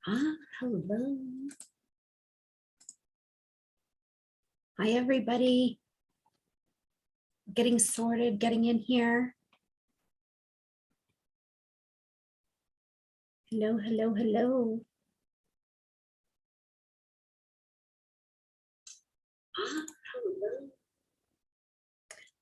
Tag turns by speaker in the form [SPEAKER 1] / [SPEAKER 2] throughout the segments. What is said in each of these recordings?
[SPEAKER 1] Hello. Hi, everybody. Getting sorted, getting in here. Hello, hello, hello. Hello.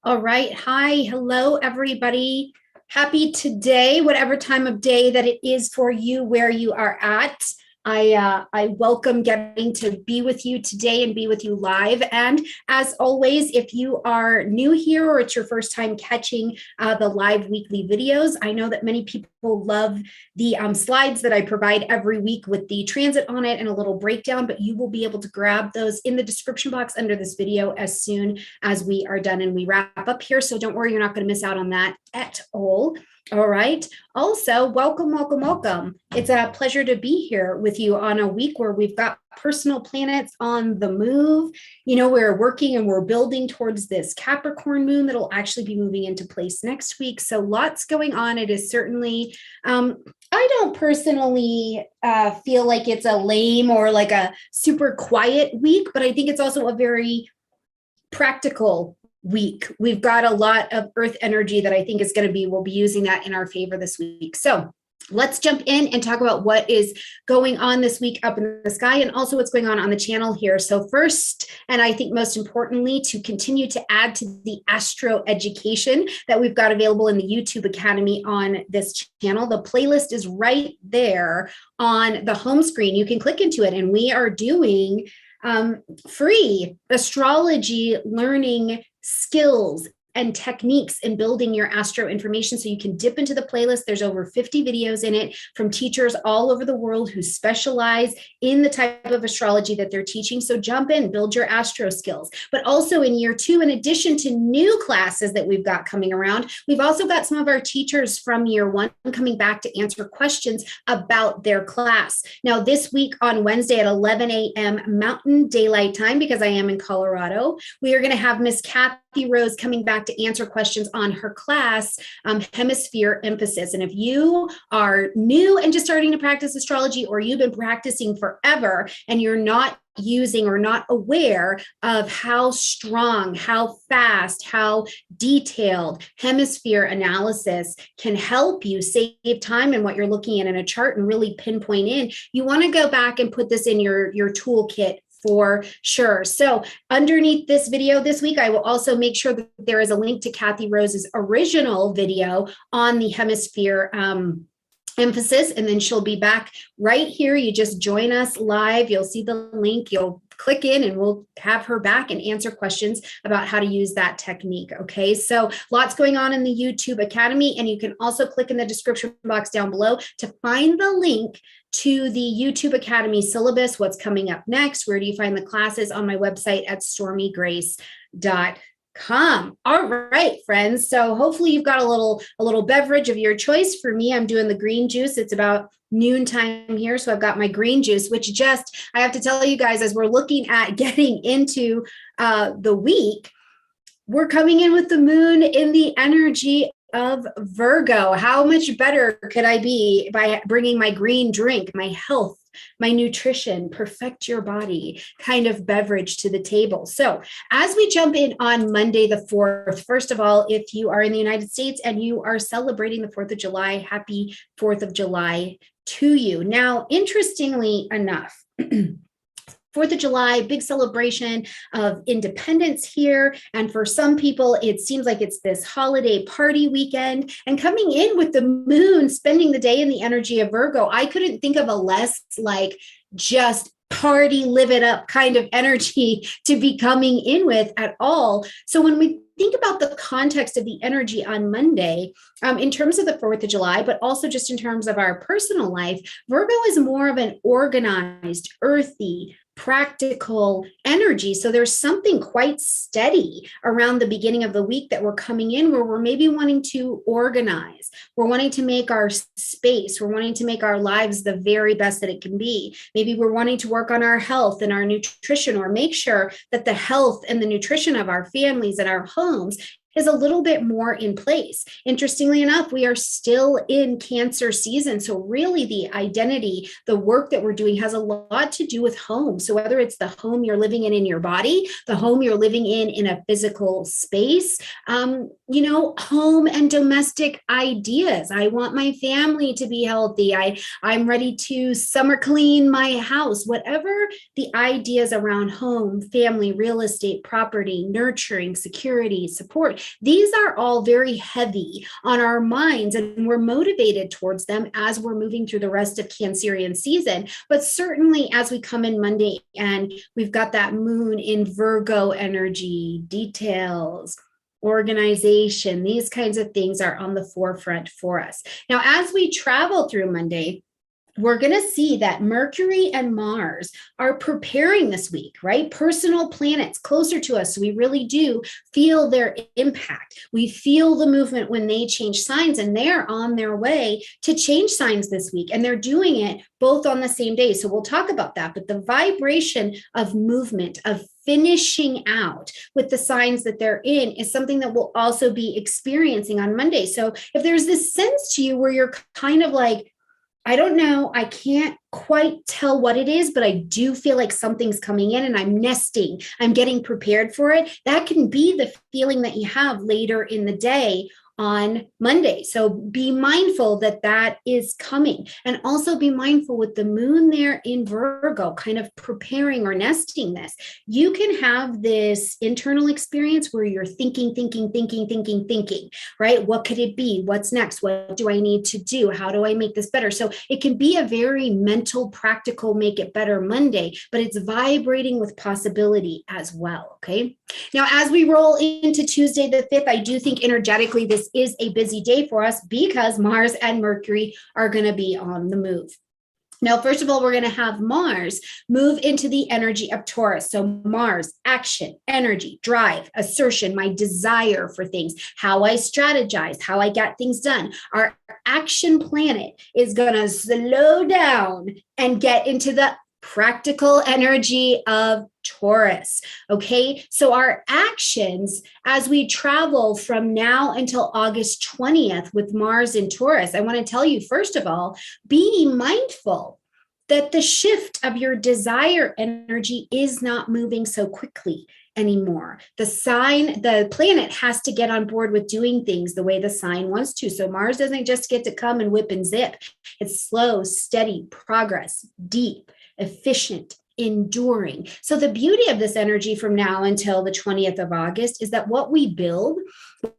[SPEAKER 1] All right. Hi, hello, everybody. Happy today, whatever time of day that it is for you, where you are at. I welcome getting to be with you today and be with you live. And as always, if you are new here or it's your first time catching the live weekly videos, I know that many people love the slides that I provide every week with the transit on it and a little breakdown, but you will be able to grab those in the description box under this video as soon as we are done and we wrap up here. So don't worry, you're not going to miss out on that at all. All right. Also, welcome, welcome, welcome. It's a pleasure to be here with you on a week where we've got personal planets on the move. You know, we're working and we're building towards this Capricorn moon that'll actually be moving into place next week. So lots going on. It is certainly, I don't personally feel like it's a lame or like a super quiet week, but I think it's also a very practical week. We've got a lot of earth energy that I think is going to be, we'll be using that in our favor this week. So let's jump in and talk about what is going on this week up in the sky and also what's going on the channel here. So first, and I think most importantly, to continue to add to the astro education that we've got available in the YouTube Academy on this channel. The playlist is right there on the home screen. You can click into it and we are doing free astrology learning skills and techniques in building your astro information. So you can dip into the playlist. There's over 50 videos in it from teachers all over the world who specialize in the type of astrology that they're teaching. So jump in, build your astro skills. But also in year 2, in addition to new classes that we've got coming around, we've also got some of our teachers from year 1 coming back to answer questions about their class. Now, this week on Wednesday at 11 a.m. Mountain Daylight Time, because I am in Colorado, we are going to have Miss Kathy Rose coming back to answer questions on her class, Hemisphere Emphasis. And if you are new and just starting to practice astrology, or you've been practicing forever and you're not using or not aware of how strong, how fast, how detailed hemisphere analysis can help you save time in what you're looking at in a chart and really pinpoint in, you want to go back and put this in your toolkit for sure. So underneath this video this week, I will also make sure that there is a link to Kathy Rose's original video on the hemisphere emphasis, and then she'll be back right here. You just join us live. You'll see the link. You'll click in and we'll have her back and answer questions about how to use that technique. Okay, so lots going on in the YouTube Academy, and you can also click in the description box down below to find the link to the YouTube Academy syllabus, what's coming up next, where do you find the classes on my website at stormiegrace.com. All right, friends. So hopefully you've got a little beverage of your choice. For me, I'm doing the green juice. It's about noontime here. So I've got my green juice, which just, I have to tell you guys, as we're looking at getting into the week, we're coming in with the moon in the energy of Virgo. How much better could I be by bringing my green drink, my health, my nutrition, perfect your body kind of beverage to the table? So as we jump in on Monday the 4th, first of all, if you are in the United States and you are celebrating the 4th of July, happy 4th of July to you. Now, interestingly enough, 4th of July, big celebration of independence here. And for some people, it seems like it's this holiday party weekend. And coming in with the moon, spending the day in the energy of Virgo, I couldn't think of a less like just party, live it up kind of energy to be coming in with at all. So when we think about the context of the energy on Monday, in terms of the 4th of July, but also just in terms of our personal life, Virgo is more of an organized, earthy, practical energy. So there's something quite steady around the beginning of the week that we're coming in where we're maybe wanting to organize. We're wanting to make our space. We're wanting to make our lives the very best that it can be. Maybe we're wanting to work on our health and our nutrition, or make sure that the health and the nutrition of our families and our homes is a little bit more in place. Interestingly enough, we are still in Cancer season. So really the identity, the work that we're doing has a lot to do with home. So whether it's the home you're living in your body, the home you're living in a physical space, home and domestic ideas. I want my family to be healthy. I'm ready to summer clean my house, whatever the ideas around home, family, real estate, property, nurturing, security, support. These are all very heavy on our minds, and we're motivated towards them as we're moving through the rest of Cancerian season. But certainly as we come in Monday and we've got that moon in Virgo energy, details, organization, these kinds of things are on the forefront for us. Now, as we travel through Monday, we're going to see that Mercury and Mars are preparing this week, right? Personal planets closer to us. So we really do feel their impact. We feel the movement when they change signs, and they're on their way to change signs this week. And they're doing it both on the same day. So we'll talk about that. But the vibration of movement, of finishing out with the signs that they're in, is something that we'll also be experiencing on Monday. So if there's this sense to you where you're kind of like, I don't know, I can't quite tell what it is, but I do feel like something's coming in and I'm nesting, I'm getting prepared for it. That can be the feeling that you have later in the day on Monday. So be mindful that that is coming, and also be mindful with the moon there in Virgo, kind of preparing or nesting this. You can have this internal experience where you're thinking, right? What could it be? What's next? What do I need to do? How do I make this better? So it can be a very mental, practical, make it better Monday, but it's vibrating with possibility as well. Okay. Now, as we roll into Tuesday the 5th, I do think energetically this is a busy day for us because Mars and Mercury are going to be on the move. Now, first of all, we're going to have Mars move into the energy of Taurus. So Mars, action, energy, drive, assertion, my desire for things, how I strategize, how I get things done. Our action planet is going to slow down and get into the practical energy of Taurus. Okay, so our actions as we travel from now until August 20th with Mars in Taurus, I want to tell you, first of all, be mindful that the shift of your desire energy is not moving so quickly anymore. The planet has to get on board with doing things the way the sign wants to. So Mars doesn't just get to come and whip and zip. It's slow, steady progress, deep, efficient, enduring. So the beauty of this energy from now until the 20th of August is that what we build,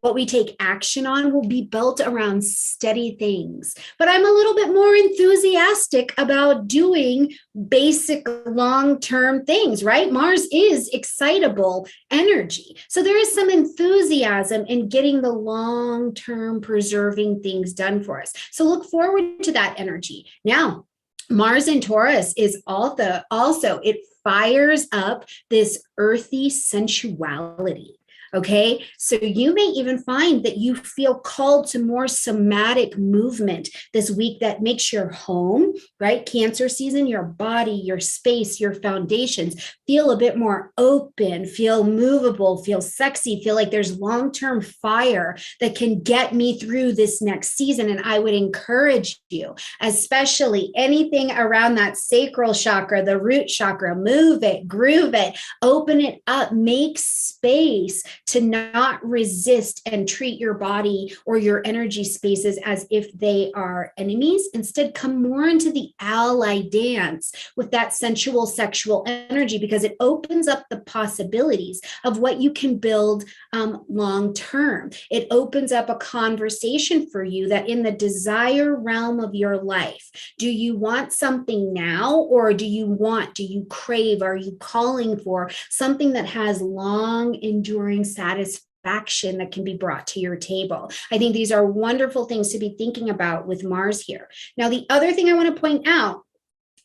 [SPEAKER 1] what we take action on, will be built around steady things. But I'm a little bit more enthusiastic about doing basic long-term things, right? Mars is excitable energy. So there is some enthusiasm in getting the long-term preserving things done for us. So look forward to that energy. Now, Mars in Taurus is also, it fires up this earthy sensuality. Okay, so you may even find that you feel called to more somatic movement this week that makes your home, right? Cancer season, your body, your space, your foundations feel a bit more open, feel movable, feel sexy, feel like there's long-term fire that can get me through this next season. And I would encourage you, especially anything around that sacral chakra, the root chakra, move it, groove it, open it up, make space to not resist and treat your body or your energy spaces as if they are enemies. Instead, come more into the ally dance with that sensual, sexual energy, because it opens up the possibilities of what you can build long term. It opens up a conversation for you that in the desire realm of your life, do you want something now, or do you crave, are you calling for something that has long enduring satisfaction that can be brought to your table? I think these are wonderful things to be thinking about with Mars here. Now, the other thing I want to point out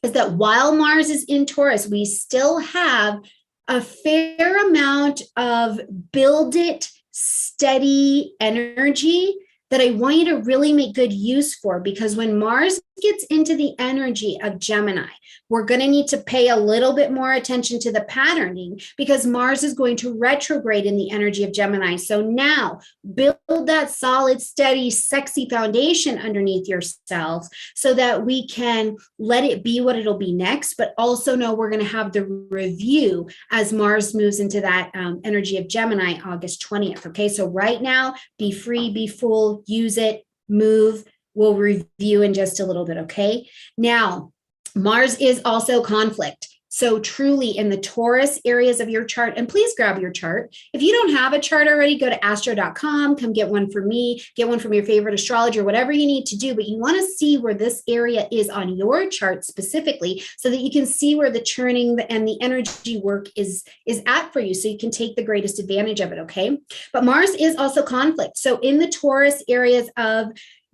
[SPEAKER 1] is that while Mars is in Taurus, we still have a fair amount of build it, steady energy that I want you to really make good use for, because when Mars gets into the energy of Gemini, we're going to need to pay a little bit more attention to the patterning because Mars is going to retrograde in the energy of Gemini. So now build that solid, steady, sexy foundation underneath yourself so that we can let it be what it'll be next, but also know we're going to have the review as Mars moves into that energy of Gemini August 20th. Okay, so right now, be free, be full, use it, move. We'll review in just a little bit. Okay, now Mars is also conflict. So truly in the Taurus areas of your chart, and please grab your chart. If you don't have a chart already, go to astro.com, come get one from me, get one from your favorite astrologer, whatever you need to do, but you want to see where this area is on your chart specifically so that you can see where the churning and the energy work is at for you so you can take the greatest advantage of it, okay? But Mars is also conflict. So in the Taurus areas of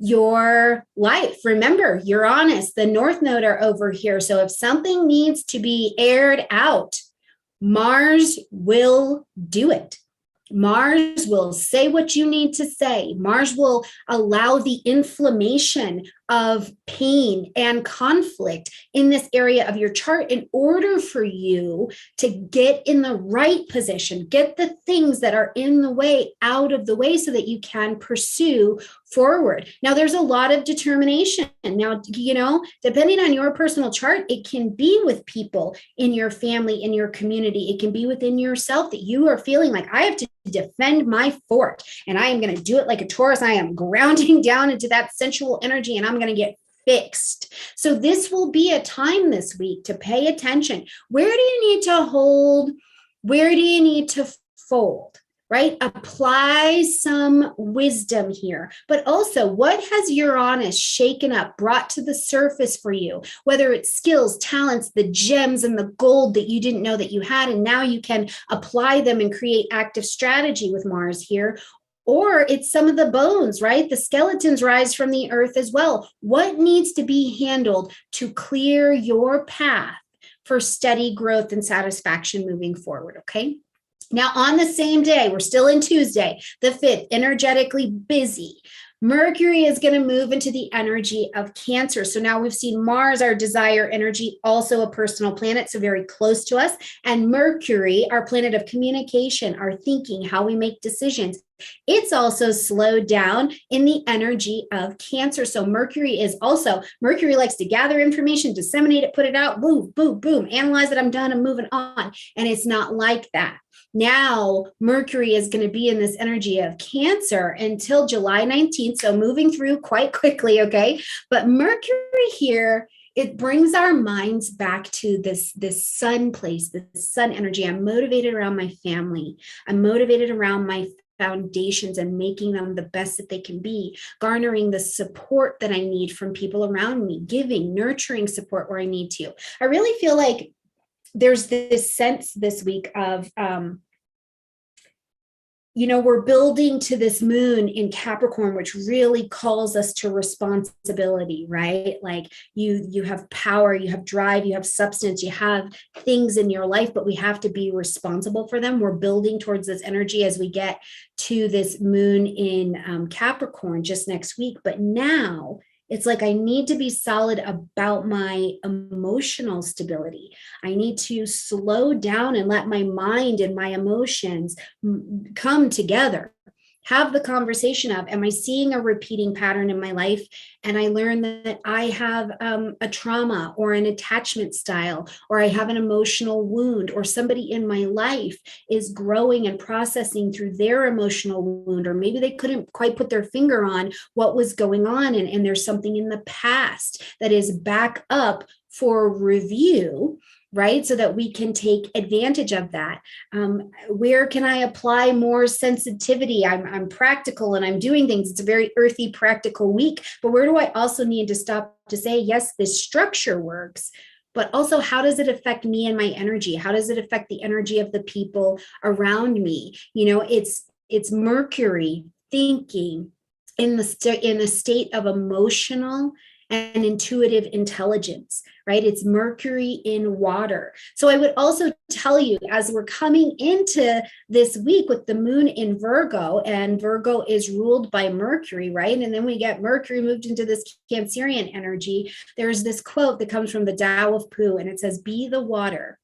[SPEAKER 1] your life. Remember, Uranus, the North Node are over here. So if something needs to be aired out, Mars will do it. Mars will say what you need to say. Mars will allow the inflammation of pain and conflict in this area of your chart in order for you to get in the right position, get the things that are in the way out of the way so that you can pursue forward. Now, there's a lot of determination. Now, you know, depending on your personal chart, it can be with people in your family, in your community. It can be within yourself that you are feeling like I have to defend my fort and I am going to do it like a Taurus. I am grounding down into that sensual energy and I'm going to get fixed. So this will be a time this week to pay attention. Where do you need to hold? Where do you need to fold? Right? Apply some wisdom here, but also what has Uranus shaken up, brought to the surface for you, whether it's skills, talents, the gems and the gold that you didn't know that you had, and now you can apply them and create active strategy with Mars here. Or it's some of the bones, right? The skeletons rise from the earth as well. What needs to be handled to clear your path for steady growth and satisfaction moving forward, okay? Now, on the same day, we're still in Tuesday, the 5th, energetically busy. Mercury is going to move into the energy of Cancer. So now we've seen Mars, our desire energy, also a personal planet, so very close to us. And Mercury, our planet of communication, our thinking, how we make decisions. It's also slowed down in the energy of Cancer. So Mercury likes to gather information, disseminate it, put it out, boom, boom, boom, analyze it, I'm done, I'm moving on. And it's not like that. Now, Mercury is going to be in this energy of Cancer until July 19th. So moving through quite quickly, okay? But Mercury here, it brings our minds back to this sun place, this sun energy. I'm motivated around my family. I'm motivated around my foundations and making them the best that they can be, garnering the support that I need from people around me, giving, nurturing support where I need to. I really feel like there's this sense this week of, we're building to this moon in Capricorn, which really calls us to responsibility, right? Like you have power, you have drive, you have substance, you have things in your life, but we have to be responsible for them. We're building towards this energy as we get to this moon in Capricorn just next week. But now it's like I need to be solid about my emotional stability. I need to slow down and let my mind and my emotions come together. Have the conversation of, am I seeing a repeating pattern in my life? And I learn that I have a trauma or an attachment style, or I have an emotional wound, or somebody in my life is growing and processing through their emotional wound, or maybe they couldn't quite put their finger on what was going on. And there's something in the past that is back up for review, right? So that we can take advantage of that. Where can I apply more sensitivity? I'm practical and I'm doing things. It's a very earthy, practical week, but where do I also need to stop to say, yes, this structure works, but also how does it affect me and my energy? How does it affect the energy of the people around me? It's Mercury thinking in the state of emotional and intuitive intelligence, right? It's Mercury in water. So I would also tell you, as we're coming into this week with the moon in Virgo, and Virgo is ruled by Mercury, right? And then we get Mercury moved into this Cancerian energy. There's this quote that comes from the Tao of Pu, and it says, "Be the water,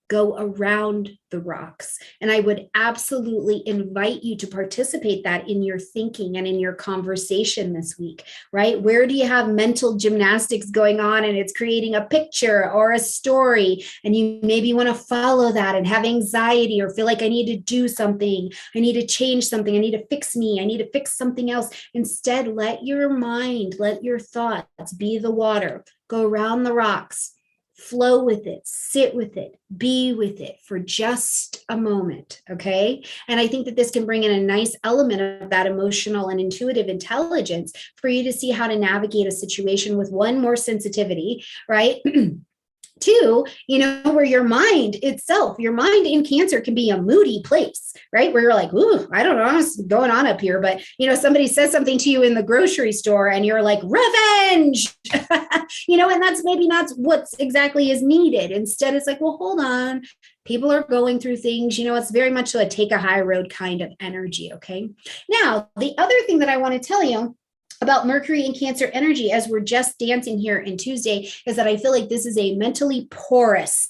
[SPEAKER 1] go around the rocks." And I would absolutely invite you to participate that in your thinking and in your conversation this week, right? Where do you have mental gymnastics going on and it's creating a picture or a story, and you maybe want to follow that and have anxiety or feel like I need to do something, I need to change something, I need to fix me, I need to fix something else. Instead, let your mind, let your thoughts be the water, go around the rocks, flow with it, sit with it, be with it for just a moment, okay? And I think that this can bring in a nice element of that emotional and intuitive intelligence for you to see how to navigate a situation with one, more sensitivity, right? Two, where your mind itself, your mind in Cancer can be a moody place, right? Where you're like, ooh, I don't know what's going on up here. But, somebody says something to you in the grocery store and you're like, revenge, and that's maybe not what exactly is needed. Instead, it's like, well, hold on. People are going through things, it's very much a take a high road kind of energy. Okay. Now, the other thing that I want to tell you about Mercury and Cancer energy, as we're just dancing here in Tuesday, is that I feel like this is a mentally porous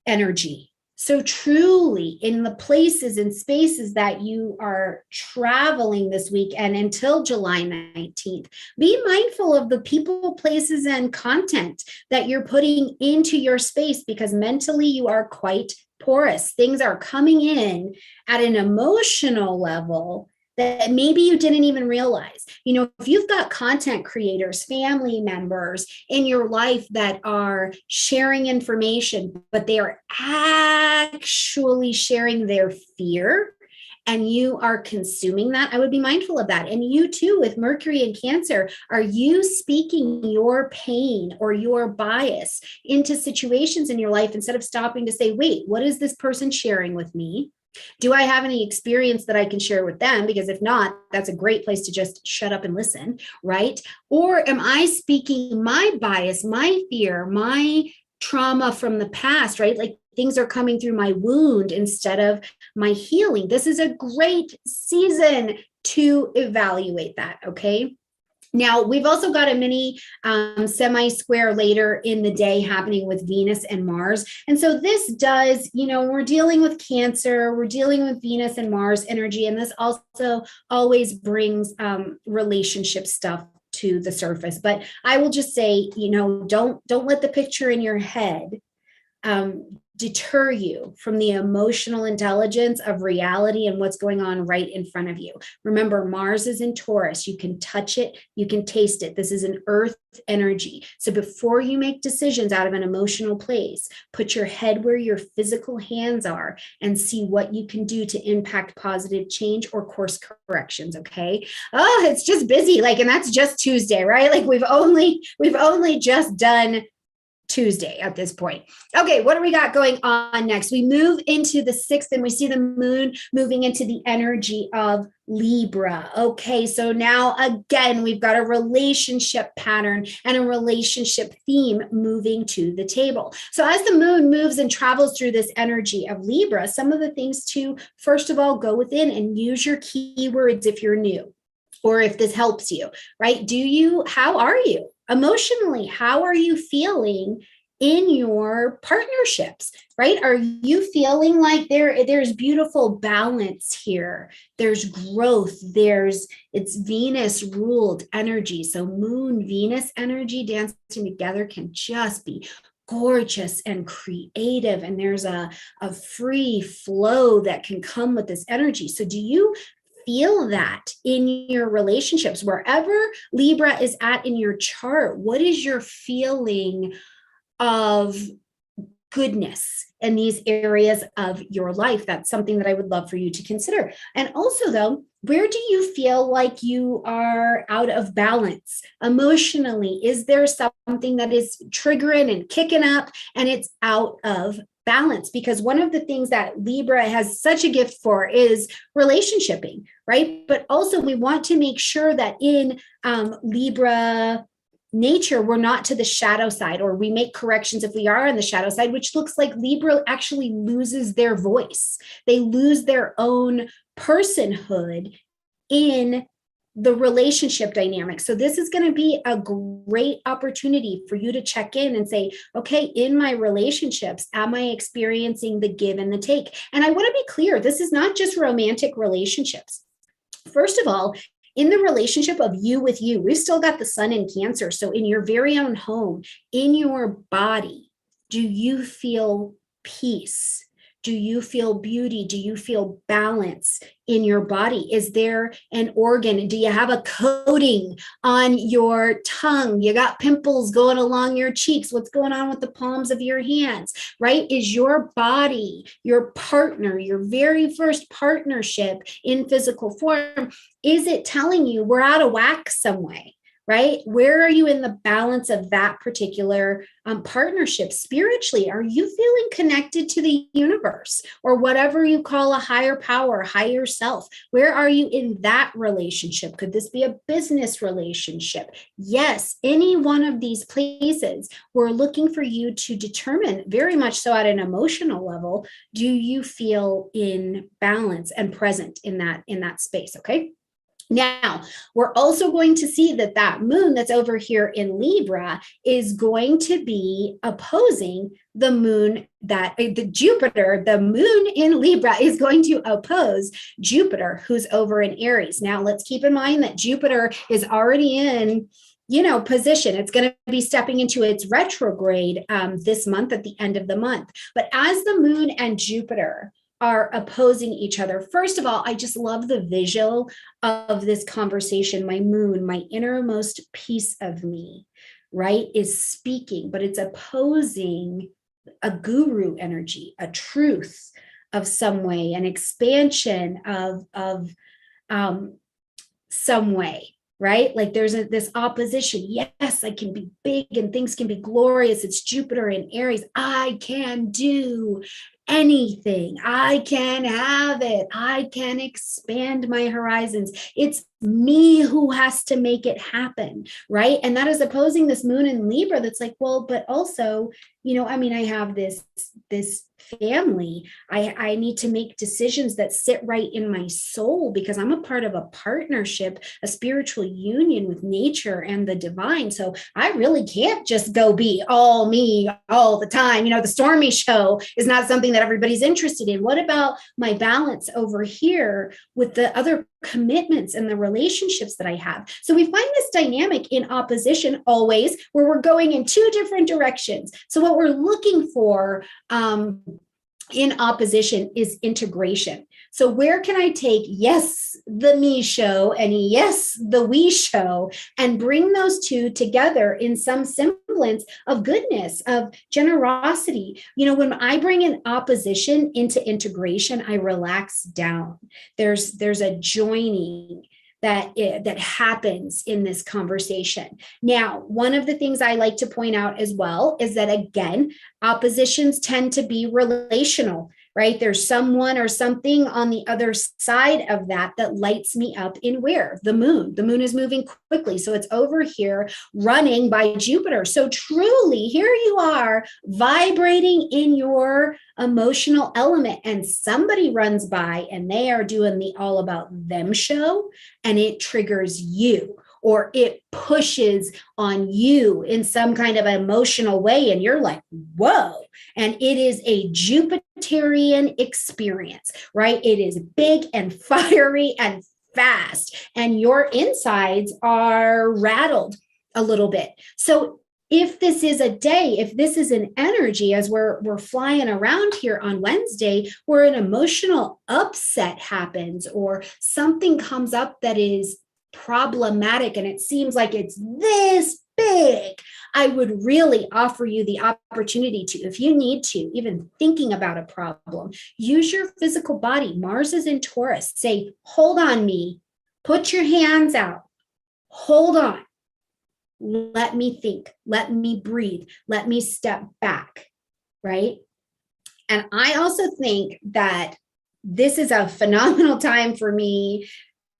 [SPEAKER 1] energy. So truly, in the places and spaces that you are traveling this week and until July 19th, be mindful of the people, places, and content that you're putting into your space, because mentally you are quite porous. Things are coming in at an emotional level that maybe you didn't even realize. If you've got content creators, family members in your life that are sharing information, but they are actually sharing their fear, and you are consuming that, I would be mindful of that. And you too, with Mercury and Cancer, are you speaking your pain or your bias into situations in your life instead of stopping to say, wait, what is this person sharing with me? Do I have any experience that I can share with them? Because if not, that's a great place to just shut up and listen, right? Or am I speaking my bias, my fear, my trauma from the past, right? Like things are coming through my wound instead of my healing. This is a great season to evaluate that, okay? Now, we've also got a mini semi-square later in the day happening with Venus and Mars. And so this does, we're dealing with Cancer, we're dealing with Venus and Mars energy, and this also always brings relationship stuff to the surface. But I will just say, don't let the picture in your head deter you from the emotional intelligence of reality and what's going on right in front of you. Remember, Mars is in Taurus. You can touch it, you can taste it. This is an earth energy. So before you make decisions out of an emotional place, put your head where your physical hands are and see what you can do to impact positive change or course corrections. Okay. Oh, it's just busy. And that's just Tuesday, right? We've only just done Tuesday at this point. Okay, what do we got going on next? We move into the 6th and we see the moon moving into the energy of Libra. Okay, so now again, we've got a relationship pattern and a relationship theme moving to the table. So as the moon moves and travels through this energy of Libra, some of the things to, first of all, go within and use your keywords if you're new, or if this helps you, right? How are you? Emotionally, how are you feeling in your partnerships, right? Are you feeling like there's beautiful balance here? There's growth. It's Venus ruled energy. So Moon, Venus energy dancing together can just be gorgeous and creative. And there's a free flow that can come with this energy. So do you feel that in your relationships, wherever Libra is at in your chart? What is your feeling of goodness in these areas of your life? That's something that I would love for you to consider. And also, though, where do you feel like you are out of balance emotionally? Is there something that is triggering and kicking up and it's out of balance? Because one of the things that Libra has such a gift for is relationshiping, right? But also we want to make sure that in Libra nature, we're not to the shadow side, or we make corrections if we are on the shadow side, which looks like Libra actually loses their voice. They lose their own personhood in the relationship dynamic. So this is going to be a great opportunity for you to check in and say, okay, in my relationships, am I experiencing the give and the take? And I want to be clear, this is not just romantic relationships. First of all, in the relationship of you with you, we've still got the sun in Cancer. So in your very own home, in your body, do you feel peace? Do you feel beauty? Do you feel balance in your body? Is there an organ? Do you have a coating on your tongue? You got pimples going along your cheeks? What's going on with the palms of your hands, right? Is your body, your partner, your very first partnership in physical form, is it telling you we're out of whack some way? Right? Where are you in the balance of that particular partnership spiritually? Are you feeling connected to the universe or whatever you call a higher power, higher self? Where are you in that relationship? Could this be a business relationship? Yes, any one of these places, we're looking for you to determine very much so at an emotional level, do you feel in balance and present in that space? Okay. Now, we're also going to see that moon that's over here in Libra is going to be opposing the moon Jupiter. The moon in Libra is going to oppose Jupiter, who's over in Aries. Now, let's keep in mind that Jupiter is already in position. It's going to be stepping into its retrograde this month at the end of the month. But as the moon and Jupiter are opposing each other. First of all, I just love the visual of this conversation. My moon, my innermost piece of me, right, is speaking, but it's opposing a guru energy, a truth of some way, an expansion of some way. Right? Like there's this opposition. Yes, I can be big and things can be glorious. It's Jupiter in Aries. I can do anything. I can have it. I can expand my horizons. It's me who has to make it happen. Right? And that is opposing this moon in Libra that's like, well, but also, I have this family. I need to make decisions that sit right in my soul because I'm a part of a partnership, a spiritual union with nature and the divine. So I really can't just go be all me all the time. The Stormie show is not something that everybody's interested in. What about my balance over here with the other commitments and the relationships that I have? So we find this dynamic in opposition always, where we're going in two different directions. So what we're looking for in opposition is integration. So where can I take, yes, the me show and yes, the we show, and bring those two together in some semblance of goodness, of generosity? When I bring an opposition into integration, I relax down. There's a joining that happens in this conversation. Now, one of the things I like to point out as well is that, again, oppositions tend to be relational, right? There's someone or something on the other side of that lights me up in where? The moon. The moon is moving quickly. So it's over here running by Jupiter. So truly, here you are vibrating in your emotional element, and somebody runs by and they are doing the all about them show, and it triggers you, or it pushes on you in some kind of emotional way. And you're like, whoa. And it is a Jupiterian experience, right? It is big and fiery and fast, and your insides are rattled a little bit. So if this is a day, if this is an energy, as we're flying around here on Wednesday, where an emotional upset happens or something comes up that is problematic and it seems like it's this big, I would really offer you the opportunity to, if you need to, even thinking about a problem, use your physical body. Mars is in Taurus. Say, hold on me, put your hands out, hold on. Let me think, let me breathe, let me step back, right? And I also think that this is a phenomenal time for me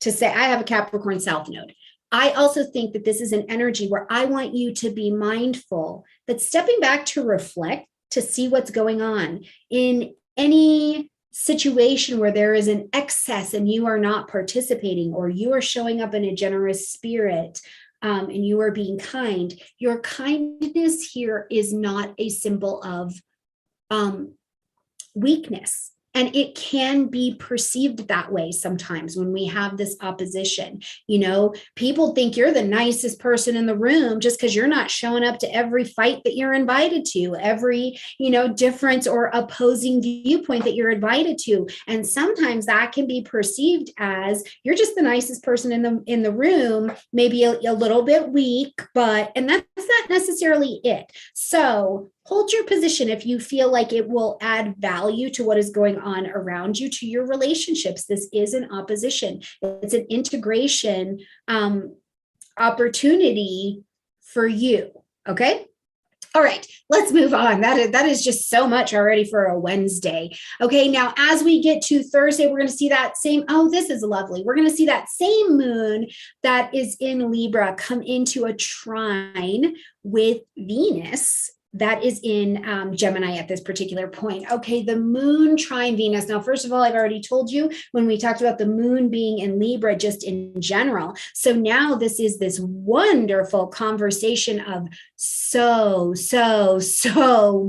[SPEAKER 1] to say, I have a Capricorn South Node. I also think that this is an energy where I want you to be mindful that stepping back to reflect, to see what's going on in any situation where there is an excess and you are not participating, or you are showing up in a generous spirit, and you are being kind. Your kindness here is not a symbol of weakness. And it can be perceived that way sometimes when we have this opposition. You know, people think you're the nicest person in the room just because you're not showing up to every fight that you're invited to, every, you know, difference or opposing viewpoint that you're invited to. And sometimes that can be perceived as you're just the nicest person in the room, maybe a little bit weak, and that's not necessarily it. So hold your position if you feel like it will add value to what is going on around you, to your relationships. This is an opposition. It's an integration opportunity for you. Okay. All right, let's move on. That is just so much already for a Wednesday. Okay, now as we get to Thursday, we're going to see that same, this is lovely. We're going to see that same moon that is in Libra come into a trine with Venus that is in Gemini at this particular point. Okay, the moon trine Venus. Now, first of all, I've already told you when we talked about the moon being in Libra just in general. So now this is this wonderful conversation of so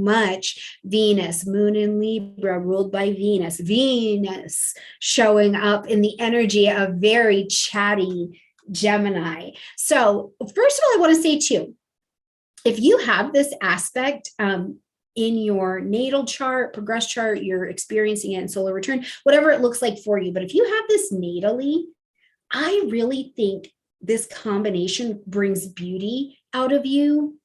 [SPEAKER 1] much Venus, moon in Libra ruled by Venus, Venus showing up in the energy of very chatty Gemini. So first of all, I want to say too, if you have this aspect in your natal chart, progress chart, you're experiencing it in solar return, whatever it looks like for you. But if you have this natally, I really think this combination brings beauty out of you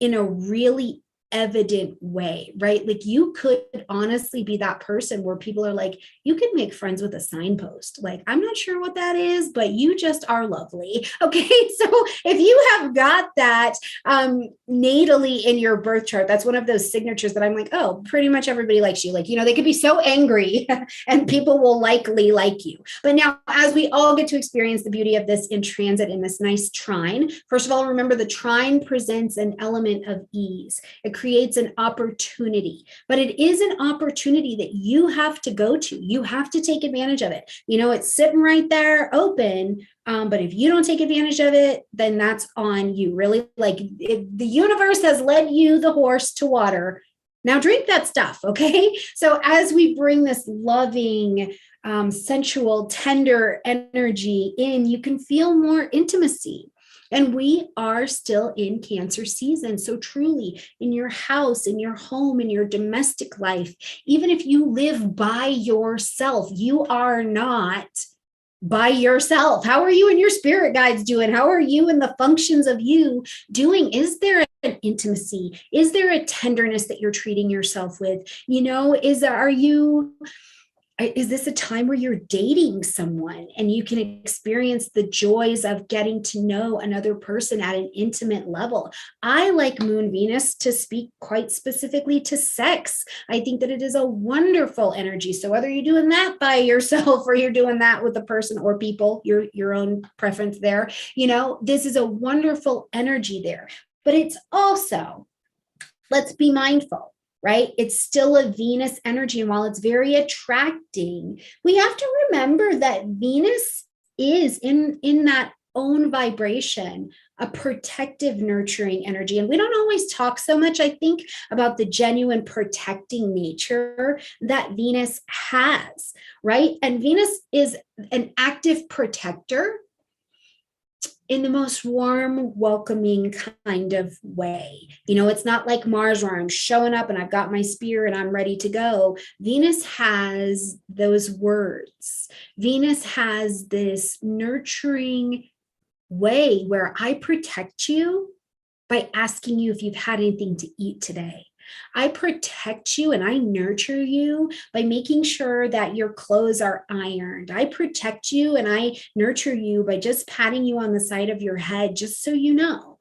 [SPEAKER 1] in a really evident way, right? Like you could honestly be that person where people are like, you can make friends with a signpost. Like, I'm not sure what that is, but you just are lovely. Okay. So if you have got that natally in your birth chart, that's one of those signatures that I'm like, oh, pretty much everybody likes you. Like, you know, they could be so angry and people will likely like you. But now as we all get to experience the beauty of this in transit in this nice trine, first of all, remember the trine presents an element of ease. It creates an opportunity, but it is an opportunity that you have to go to. You have to take advantage of it. You know, it's sitting right there open. But if you don't take advantage of it, then that's on you. Really, like the universe has led you the horse to water. Now drink that stuff. Okay. So as we bring this loving, sensual, tender energy in, you can feel more intimacy. And we are still in Cancer season. So truly in your house, in your home, in your domestic life, even if you live by yourself, you are not by yourself. How are you and your spirit guides doing? How are you and the functions of you doing? Is there an intimacy? Is there a tenderness that you're treating yourself with? You know, is this a time where you're dating someone and you can experience the joys of getting to know another person at an intimate level? I like Moon Venus to speak quite specifically to sex. I think that it is a wonderful energy. So whether you're doing that by yourself or you're doing that with a person or people, your own preference there, you know, this is a wonderful energy there. But it's also, let's be mindful, right? It's still a Venus energy. And while it's very attracting, we have to remember that Venus is in that own vibration, a protective, nurturing energy. And we don't always talk so much, I think, about the genuine protecting nature that Venus has, right? And Venus is an active protector in the most warm, welcoming kind of way. You know, it's not like Mars where I'm showing up and I've got my spear and I'm ready to go. Venus has those words. Venus has this nurturing way where I protect you by asking you if you've had anything to eat today. I protect you and I nurture you by making sure that your clothes are ironed. I protect you and I nurture you by just patting you on the side of your head, just so you know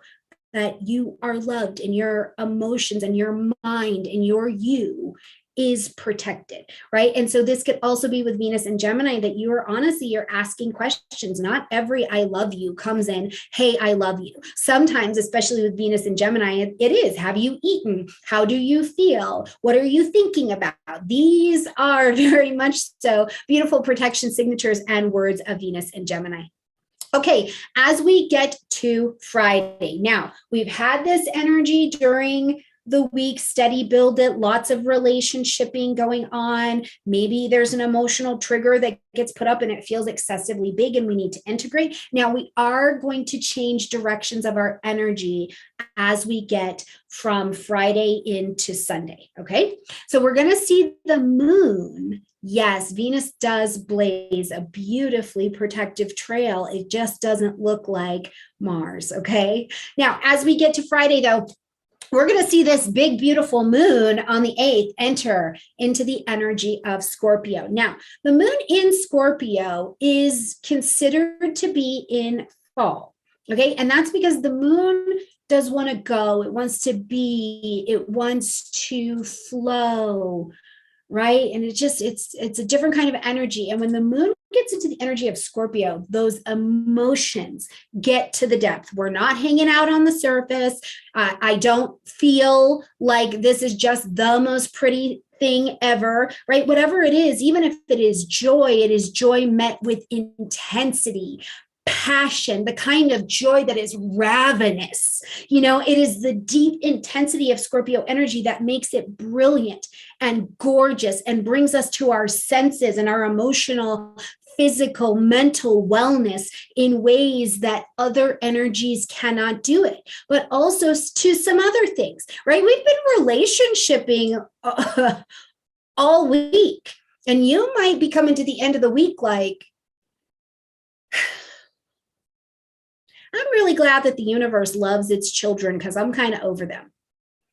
[SPEAKER 1] that you are loved and your emotions and your mind and your you is protected, right? And so this could also be with Venus and Gemini, that you are honestly, you're asking questions. Not every I love you comes in, hey, I love you. Sometimes, especially with Venus and Gemini, it is, have you eaten? How do you feel? What are you thinking about? These are very much so beautiful protection signatures and words of Venus and Gemini. Okay, as we get to Friday, now we've had this energy during the week, steady build it, lots of relationshiping going on. Maybe there's an emotional trigger that gets put up and it feels excessively big and we need to integrate. Now we are going to change directions of our energy as we get from Friday into Sunday, okay? So we're gonna see the moon. Yes, Venus does blaze a beautifully protective trail. It just doesn't look like Mars, okay? Now, as we get to Friday though, we're going to see this big, beautiful moon on the 8th enter into the energy of Scorpio. Now, the moon in Scorpio is considered to be in fall, okay? And that's because the moon does want to go. It wants to be, it wants to flow, right? And it's a different kind of energy. And when the moon gets into the energy of Scorpio, those emotions get to the depth. We're not hanging out on the surface. I don't feel like this is just the most pretty thing ever, right? Whatever it is, even if it is joy met with intensity, passion, the kind of joy that is ravenous. You know, it is the deep intensity of Scorpio energy that makes it brilliant and gorgeous and brings us to our senses and our emotional, physical, mental wellness in ways that other energies cannot do it, but also to some other things, right? We've been relationshiping all week, and you might be coming to the end of the week like, I'm really glad that the universe loves its children because I'm kind of over them.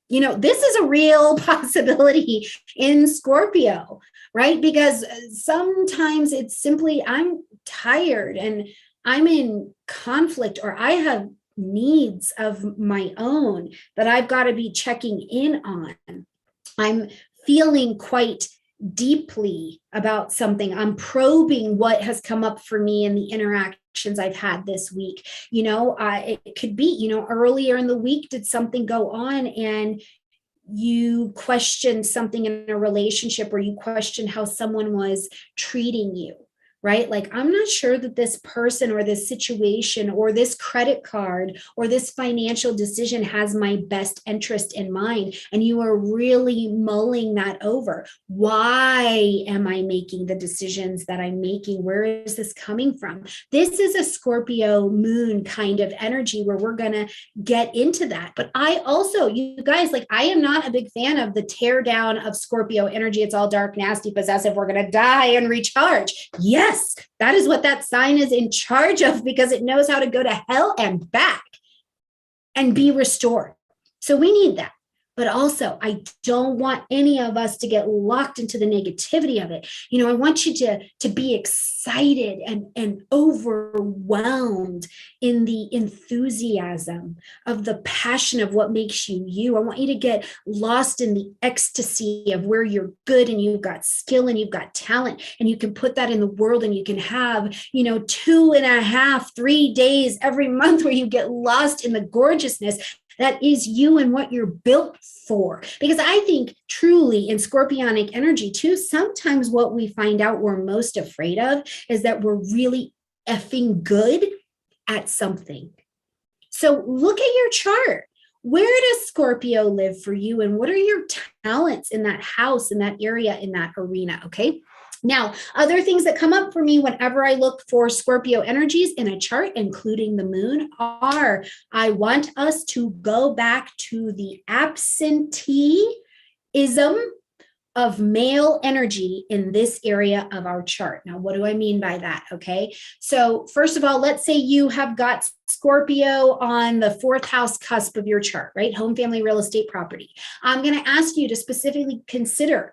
[SPEAKER 1] You know, this is a real possibility in Scorpio, right? Because sometimes it's simply, I'm tired and I'm in conflict, or I have needs of my own that I've got to be checking in on. I'm feeling quite deeply about something. I'm probing what has come up for me in the interactions I've had this week. You know, it could be, you know, earlier in the week, did something go on and you questioned something in a relationship, or you questioned how someone was treating you, right? Like, I'm not sure that this person or this situation or this credit card or this financial decision has my best interest in mind. And you are really mulling that over. Why am I making the decisions that I'm making? Where is this coming from? This is a Scorpio moon kind of energy where we're going to get into that. But I also, you guys, like, I am not a big fan of the tear down of Scorpio energy. It's all dark, nasty, possessive. We're going to die and recharge. Yes. That is what that sign is in charge of, because it knows how to go to hell and back and be restored. So we need that. But also, I don't want any of us to get locked into the negativity of it. You know, I want you to be excited and overwhelmed in the enthusiasm of the passion of what makes you you. I want you to get lost in the ecstasy of where you're good and you've got skill and you've got talent, and you can put that in the world, and you can have, you know, 2.5, 3 days every month where you get lost in the gorgeousness that is you and what you're built for. Because I think truly in Scorpionic energy too, sometimes what we find out we're most afraid of is that we're really effing good at something. So look at your chart. Where does Scorpio live for you? And what are your talents in that house, in that area, in that arena? Okay. Now, other things that come up for me whenever I look for Scorpio energies in a chart, including the moon, are I want us to go back to the absenteeism of male energy in this area of our chart. Now, what do I mean by that? Okay. So first of all, let's say you have got Scorpio on the 4th house cusp of your chart, right? Home, family, real estate, property. I'm going to ask you to specifically consider,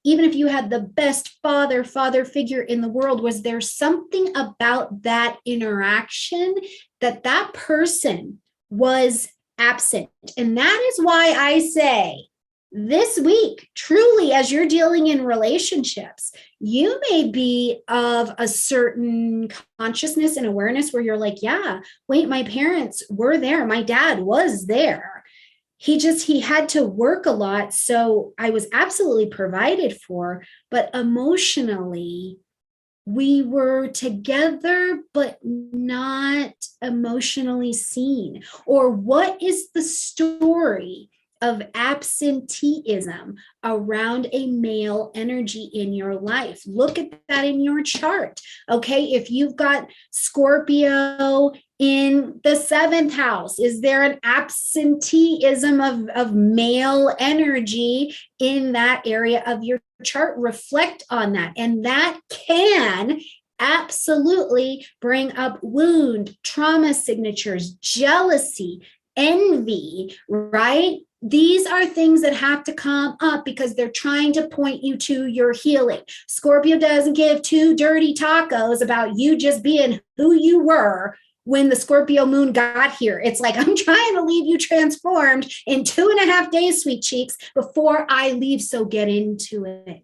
[SPEAKER 1] even if you had the best father figure in the world, was there something about that interaction that that person was absent? And that is why I say this week, truly, as you're dealing in relationships, you may be of a certain consciousness and awareness where you're like, yeah, wait, my parents were there. My dad was there. He had to work a lot. So I was absolutely provided for, but emotionally, we were together, but not emotionally seen. Or what is the story of absenteeism around a male energy in your life? Look at that in your chart. Okay, if you've got Scorpio in the 7th house, is there an absenteeism of male energy in that area of your chart? Reflect on that, and that can absolutely bring up wound, trauma signatures, jealousy, envy, right? These are things that have to come up because they're trying to point you to your healing. Scorpio doesn't give two dirty tacos about you just being who you were when the Scorpio moon got here. It's like, I'm trying to leave you transformed in 2.5 days, sweet cheeks, before I leave. So get into it.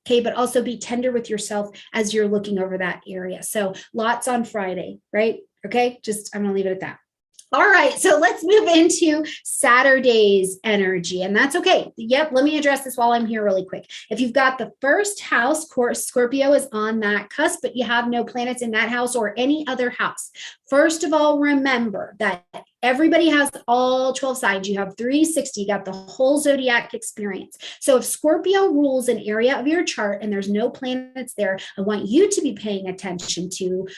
[SPEAKER 1] Okay, but also be tender with yourself as you're looking over that area. So lots on Friday, right? Okay, I'm gonna leave it at that. All right, so let's move into Saturday's energy, and that's okay. Yep, let me address this while I'm here really quick. If you've got the 1st house, Scorpio is on that cusp, but you have no planets in that house or any other house. First of all, remember that everybody has all 12 signs. You have 360, you got the whole zodiac experience. So if Scorpio rules an area of your chart and there's no planets there, I want you to be paying attention to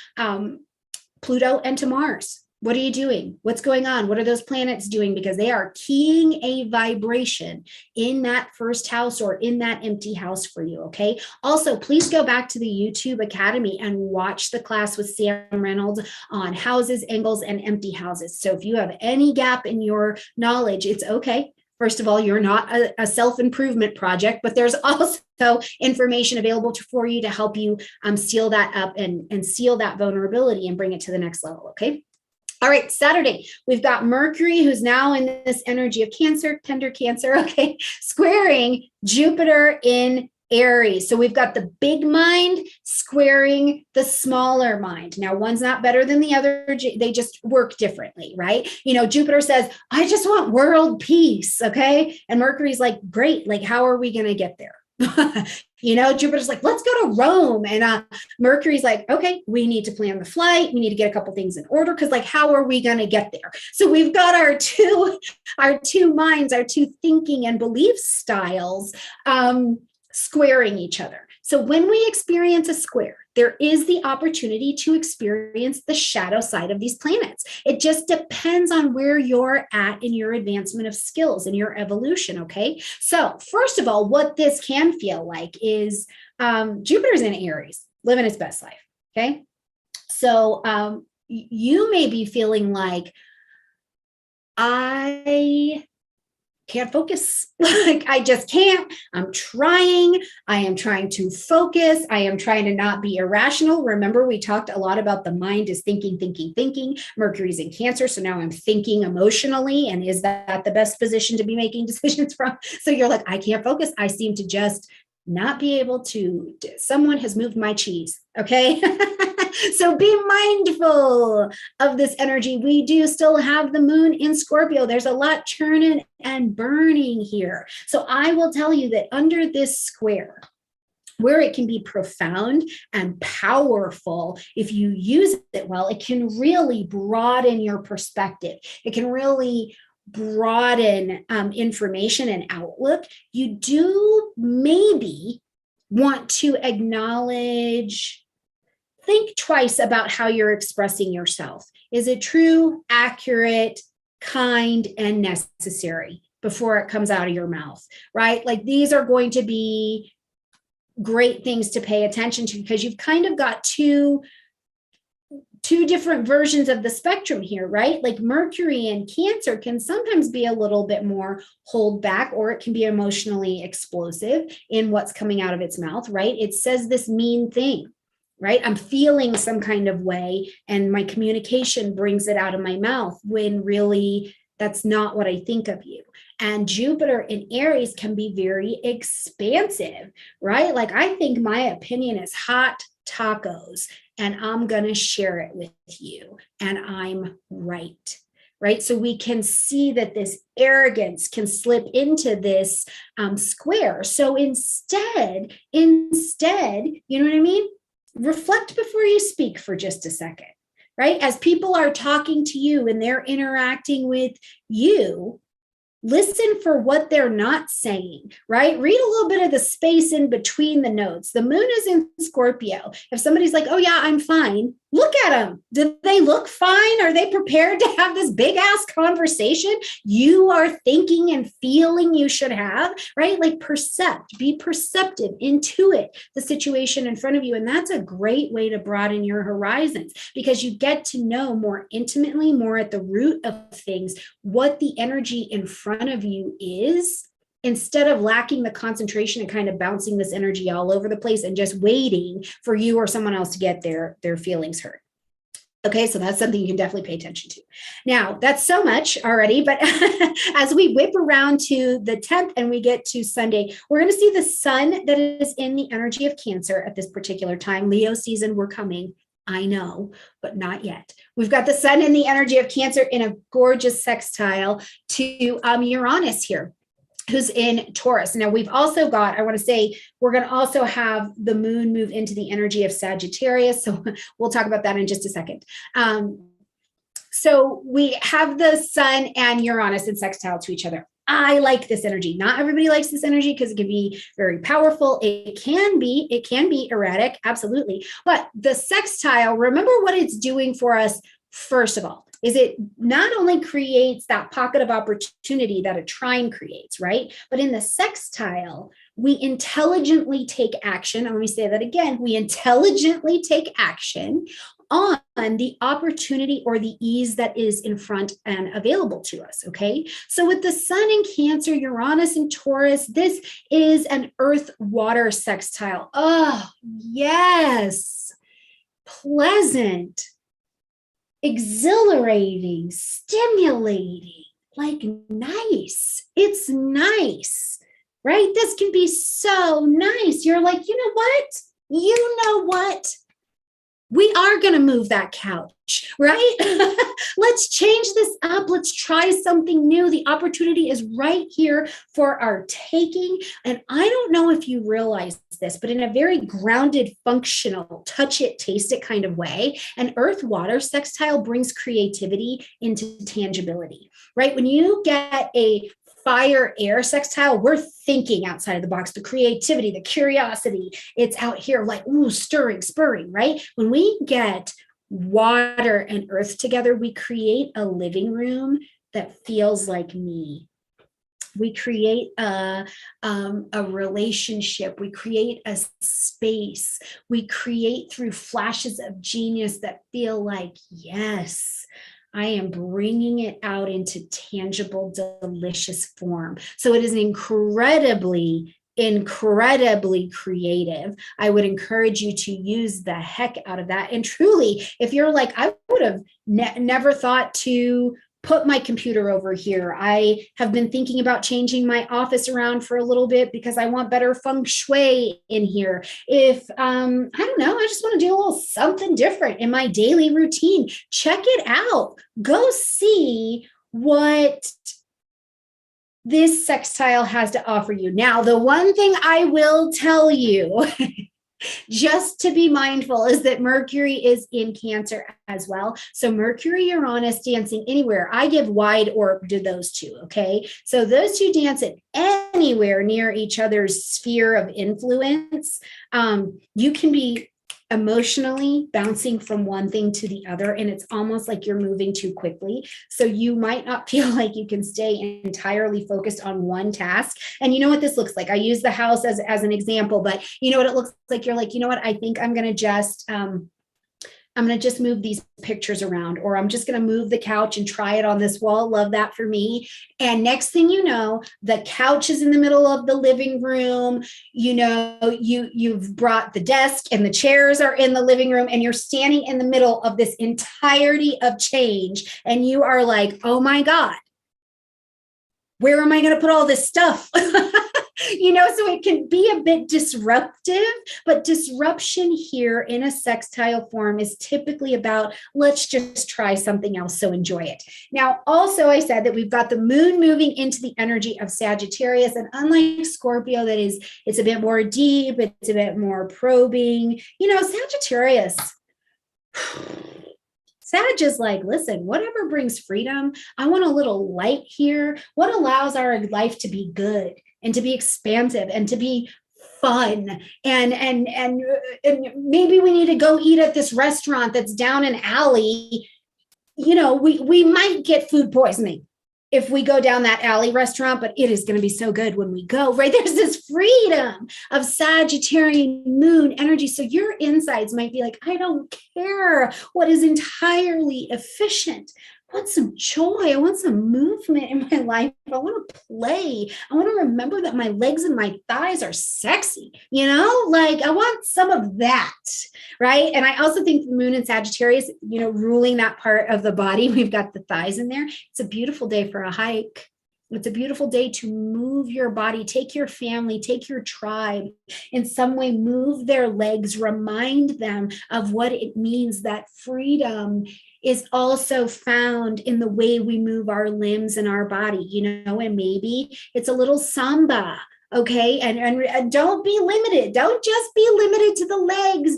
[SPEAKER 1] Pluto and to Mars. What are you doing? What's going on? What are those planets doing? Because they are keying a vibration in that 1st house or in that empty house for you, okay? Also, please go back to the YouTube Academy and watch the class with Sam Reynolds on houses, angles, and empty houses. So if you have any gap in your knowledge, it's okay. First of all, you're not a self-improvement project, but there's also information available for you to help you seal that up and seal that vulnerability and bring it to the next level, okay? All right, Saturday, we've got Mercury, who's now in this energy of Cancer, tender Cancer, okay, squaring Jupiter in Aries. So we've got the big mind squaring the smaller mind. Now, one's not better than the other. They just work differently, right? You know, Jupiter says, I just want world peace, okay? And Mercury's like, great, like, how are we going to get there? You know, Jupiter's like, let's go to Rome. And Mercury's like, okay, we need to plan the flight. We need to get a couple things in order because, like, how are we going to get there? So we've got our two minds, our two thinking and belief styles squaring each other. So when we experience a square, there is the opportunity to experience the shadow side of these planets. It just depends on where you're at in your advancement of skills and your evolution, okay? So first of all, what this can feel like is Jupiter's in Aries, living its best life, okay? So you may be feeling like, I can't focus. Like, I just can't. I'm trying. I am trying to focus. I am trying to not be irrational. Remember, we talked a lot about the mind is thinking, thinking, thinking. Mercury's in Cancer. So now I'm thinking emotionally. And is that the best position to be making decisions from? So you're like, I can't focus. I seem to just not be able to. Someone has moved my cheese. Okay. So be mindful of this energy. We do still have the moon in Scorpio. There's a lot churning and burning here. So I will tell you that under this square, where it can be profound and powerful, if you use it well, it can really broaden your perspective. It can really broaden information and outlook. You do maybe want to acknowledge, think twice about how you're expressing yourself. Is it true, accurate, kind, and necessary before it comes out of your mouth, right? Like, these are going to be great things to pay attention to because you've kind of got two different versions of the spectrum here, right? Like Mercury and Cancer can sometimes be a little bit more hold back, or it can be emotionally explosive in what's coming out of its mouth, right? It says this mean thing, right? I'm feeling some kind of way and my communication brings it out of my mouth when really that's not what I think of you. And Jupiter in Aries can be very expansive, right? Like, I think my opinion is hot tacos, and I'm going to share it with you, and I'm right. Right. So we can see that this arrogance can slip into this square. So instead, you know what I mean? Reflect before you speak for just a second, right? As people are talking to you and they're interacting with you, listen for what they're not saying, right? Read a little bit of the space in between the notes. The moon is in Scorpio. If somebody's like, oh yeah, I'm fine, look at them. Do they look fine? Are they prepared to have this big ass conversation you are thinking and feeling you should have, right? Like, be perceptive, intuit the situation in front of you. And that's a great way to broaden your horizons, because you get to know more intimately, more at the root of things, what the energy in front of you is, instead of lacking the concentration and kind of bouncing this energy all over the place and just waiting for you or someone else to get their feelings hurt. Okay, so that's something you can definitely pay attention to. Now, that's so much already, but as we whip around to the 10th and we get to Sunday, we're going to see the sun that is in the energy of Cancer at this particular time. Leo season, we're coming. I know, but not yet. We've got the sun in the energy of Cancer in a gorgeous sextile to Uranus here, who's in Taurus. Now, we've also got, I want to say, we're going to also have the moon move into the energy of Sagittarius. So we'll talk about that in just a second. So we have the sun and Uranus in sextile to each other. I like this energy. Not everybody likes this energy because it can be very powerful. It can be erratic, absolutely. But the sextile, remember what it's doing for us, first of all, is it not only creates that pocket of opportunity that a trine creates, right? But in the sextile, we intelligently take action. And let me say that again, we intelligently take action on the opportunity or the ease that is in front and available to us, okay? So with the sun in Cancer, Uranus in Taurus, this is an earth-water sextile. Oh, yes, pleasant, exhilarating, stimulating, like nice. It's nice, right? This can be so nice. You're like, you know what? You know what? We are going to move that couch, right? Let's change this up. Let's try something new. The opportunity is right here for our taking. And I don't know if you realize this, but in a very grounded, functional, touch it, taste it kind of way, an earth-water sextile brings creativity into tangibility, right? When you get a fire air sextile, we're thinking outside of the box, the creativity, the curiosity, it's out here like, ooh, stirring, spurring, right? When we get water and earth together, we create a living room that feels like me. We create a relationship. We create a space. We create through flashes of genius that feel like, yes, I am bringing it out into tangible, delicious form. So it is incredibly creative. I would encourage you to use the heck out of that. And truly, if you're like, I would have never thought to put my computer over here. I have been thinking about changing my office around for a little bit because I want better feng shui in here. If, I don't know, I just want to do a little something different in my daily routine, check it out. Go see what this sextile has to offer you. Now, the one thing I will tell you, just to be mindful, is that Mercury is in Cancer as well. So Mercury, Uranus dancing anywhere. I give wide orb to those two, okay? So those two dance at anywhere near each other's sphere of influence. You can be emotionally bouncing from one thing to the other, and it's almost like you're moving too quickly. So you might not feel like you can stay entirely focused on one task. And you know what this looks like? I use the house as an example, but you know what it looks like? You're like, you know what? I think I'm going to just move these pictures around, or I'm just going to move the couch and try it on this wall. Love that for me. And next thing you know, the couch is in the middle of the living room. You know, you've brought the desk and the chairs are in the living room, and you're standing in the middle of this entirety of change. And you are like, oh my God, where am I going to put all this stuff? So it can be a bit disruptive, but disruption here in a sextile form is typically about, let's just try something else, so enjoy it. Now, also I said that we've got the moon moving into the energy of Sagittarius, and unlike Scorpio, it's a bit more deep, it's a bit more probing. Sagittarius, Sag is like, listen, whatever brings freedom, I want a little light here. What allows our life to be good and to be expansive and to be fun, and maybe we need to go eat at this restaurant that's down an alley. We might get food poisoning if we go down that alley restaurant, but it is going to be so good when we go, right? There's this freedom of Sagittarian moon energy. So your insides might be like, I don't care what is entirely efficient. I want some joy. I want some movement in my life. I want to play. I want to remember that my legs and my thighs are sexy, I want some of that, right? And I also think the moon in Sagittarius, ruling that part of the body, we've got the thighs in there. It's a beautiful day for a hike. It's a beautiful day to move your body, take your family, take your tribe, in some way move their legs, remind them of what it means that freedom is also found in the way we move our limbs and our body, and maybe it's a little samba. Okay. And don't be limited. Don't just be limited to the legs.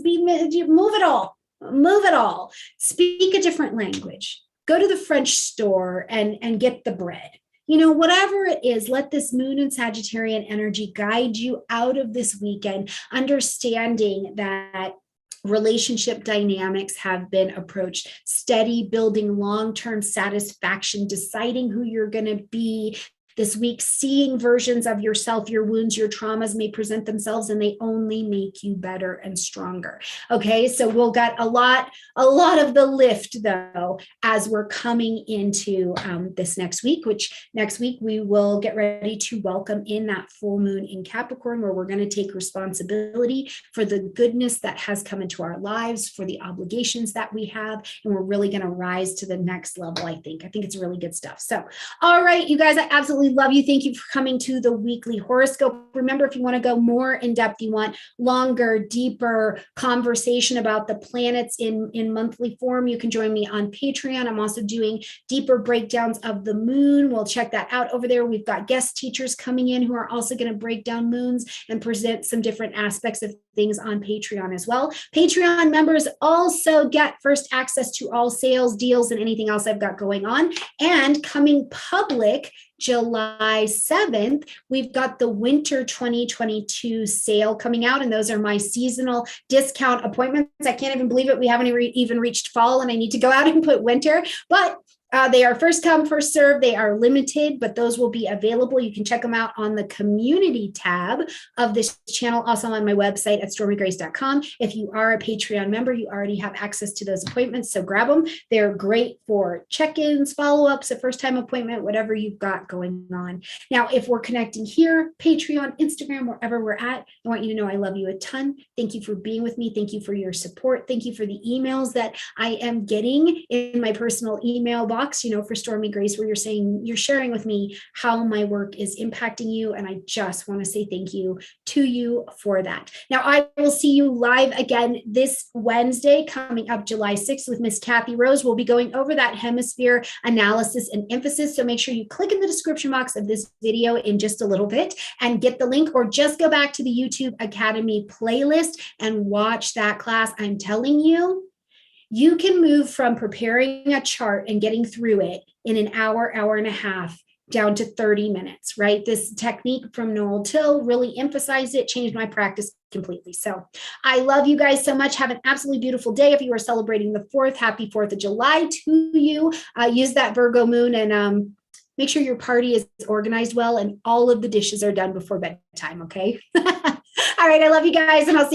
[SPEAKER 1] Move it all. Move it all. Speak a different language. Go to the French store and get the bread. Whatever it is, let this moon and Sagittarian energy guide you out of this weekend, understanding that relationship dynamics have been approached, steady, building long-term satisfaction, deciding who you're going to be this week, seeing versions of yourself. Your wounds, your traumas may present themselves, and they only make you better and stronger. Okay, so we'll get a lot of the lift, though, as we're coming into this next week, which next week we will get ready to welcome in that full moon in Capricorn, where we're going to take responsibility for the goodness that has come into our lives, for the obligations that we have, and we're really going to rise to the next level. I think it's really good stuff. So, all right, you guys, I absolutely love you. Thank you for coming to the weekly horoscope. Remember, if you want to go more in depth, you want longer, deeper conversation about the planets in monthly form, you can join me on Patreon. I'm also doing deeper breakdowns of the moon. We'll check that out over there. We've got guest teachers coming in who are also going to break down moons and present some different aspects of things on Patreon as well. Patreon members also get first access to all sales, deals, and anything else I've got going on. And coming public July 7th, we've got the winter 2022 sale coming out, and those are my seasonal discount appointments. I can't even believe it. We haven't even reached fall, and I need to go out and put winter, but they are first come, first serve. They are limited, but those will be available. You can check them out on the community tab of this channel, also on my website at stormiegrace.com. If you are a Patreon member, you already have access to those appointments, so grab them. They're great for check-ins, follow-ups, a first-time appointment, whatever you've got going on. Now, if we're connecting here, Patreon, Instagram, wherever we're at, I want you to know I love you a ton. Thank you for being with me. Thank you for your support. Thank you for the emails that I am getting in my personal email box, for Stormie Grace, where you're sharing with me how my work is impacting you. And I just want to say thank you to you for that. Now, I will see you live again this Wednesday, coming up July 6th with Miss Kathy Rose. We'll be going over that hemisphere analysis and emphasis. So make sure you click in the description box of this video in just a little bit and get the link, or just go back to the YouTube Academy playlist and watch that class. I'm telling you, you can move from preparing a chart and getting through it in an hour, hour and a half, down to 30 minutes, right? This technique from Noel Till really emphasized it, changed my practice completely. So I love you guys so much. Have an absolutely beautiful day. If you are celebrating the 4th, happy 4th of July to you. Use that Virgo moon and make sure your party is organized well and all of the dishes are done before bedtime, okay? All right, I love you guys, and I'll see you